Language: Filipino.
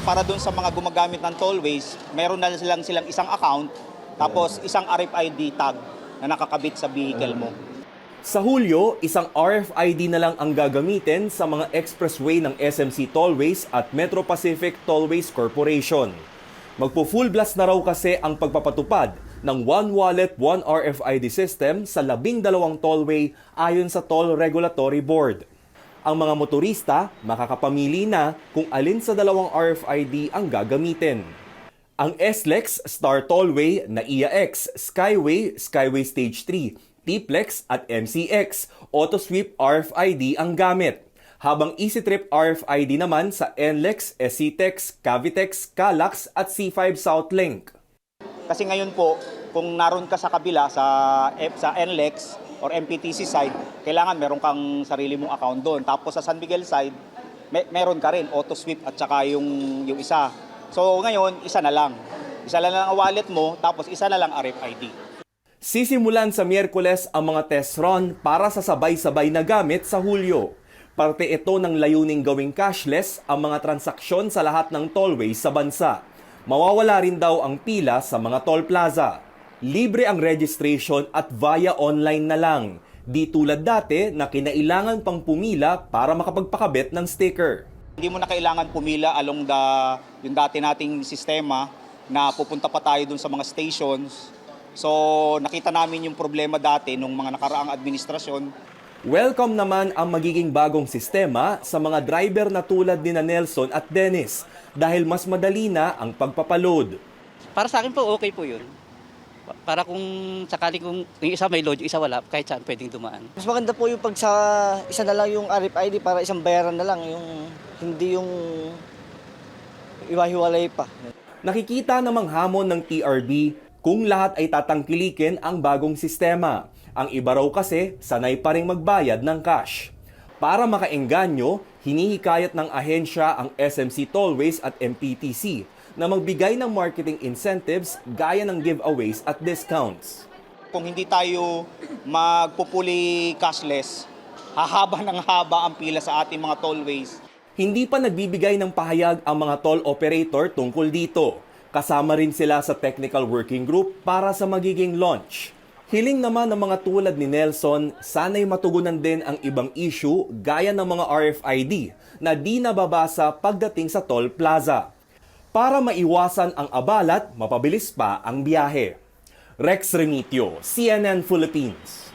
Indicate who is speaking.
Speaker 1: para doon sa mga gumagamit ng tollways, meron na silang isang account, tapos isang RFID tag na nakakabit sa vehicle mo.
Speaker 2: Sa Hulyo, isang RFID na lang ang gagamitin sa mga expressway ng SMC Tollways at Metro Pacific Tollways Corporation. Magpo-full blast na raw kasi ang pagpapatupad ng One Wallet, One RFID system sa 12 tollway ayon sa Toll Regulatory Board. Ang mga motorista makakapamili na kung alin sa dalawang RFID ang gagamitin. Ang SLEX, Star Tollway, NAIA X, Skyway, Skyway Stage 3, T-Plex at MCX, AutoSweep RFID ang gamit. Habang EasyTrip RFID naman sa NLEX, SCTEX, Cavitex, Calax at C5 South-Link.
Speaker 1: Kasi ngayon po, kung naroon ka sa kabila sa NLEX or MPTC side, kailangan meron kang sarili mong account doon. Tapos sa San Miguel side, meron ka rin AutoSweep at saka yung isa. So ngayon, isa na lang. Isa na lang ang wallet mo, tapos isa na lang RFID.
Speaker 2: Sisimulan sa Miyerkules ang mga test run para sa sabay-sabay na gamit sa Hulyo. Parte ito ng layuning gawing cashless ang mga transaksyon sa lahat ng tollways sa bansa. Mawawala rin daw ang pila sa mga toll plaza. Libre ang registration at via online na lang. Di tulad dati na kinailangan pang pumila para makapagpakabit ng sticker.
Speaker 1: Hindi mo na kailangan pumila along yung dati nating sistema na pupunta pa tayo dun sa mga stations. So nakita namin yung problema dati nung mga nakaraang administrasyon.
Speaker 2: Welcome naman ang magiging bagong sistema sa mga driver na tulad ni Nelson at Dennis dahil mas madali na ang pagpapaload.
Speaker 3: Para sa akin po, okay po yun. Para kung sakali kung yung isa may load, yung isa wala, kahit saan pwedeng dumaan.
Speaker 4: Mas maganda po yung pag sa isa na lang yung RFID para isang bayaran na lang, yung hindi yung iwahiwalay pa.
Speaker 2: Nakikita namang hamon ng TRB kung lahat ay tatangkilikin ang bagong sistema. Ang iba raw kasi sanay pa ring magbayad ng cash. Para makaengganyo, hinihikayat ng ahensya ang SMC Tollways at MPTC na magbigay ng marketing incentives gaya ng giveaways at discounts.
Speaker 1: Kung hindi tayo magpupuli cashless, hahaba ng haba ang pila sa ating mga tollways.
Speaker 2: Hindi pa nagbibigay ng pahayag ang mga toll operator tungkol dito. Kasama rin sila sa technical working group para sa magiging launch. Hiling naman ng mga tulad ni Nelson, sana'y matugunan din ang ibang issue gaya ng mga RFID na di nababasa pagdating sa toll plaza. Para maiwasan ang abalat, mapabilis pa ang biyahe. Rex Remitio, CNN Philippines.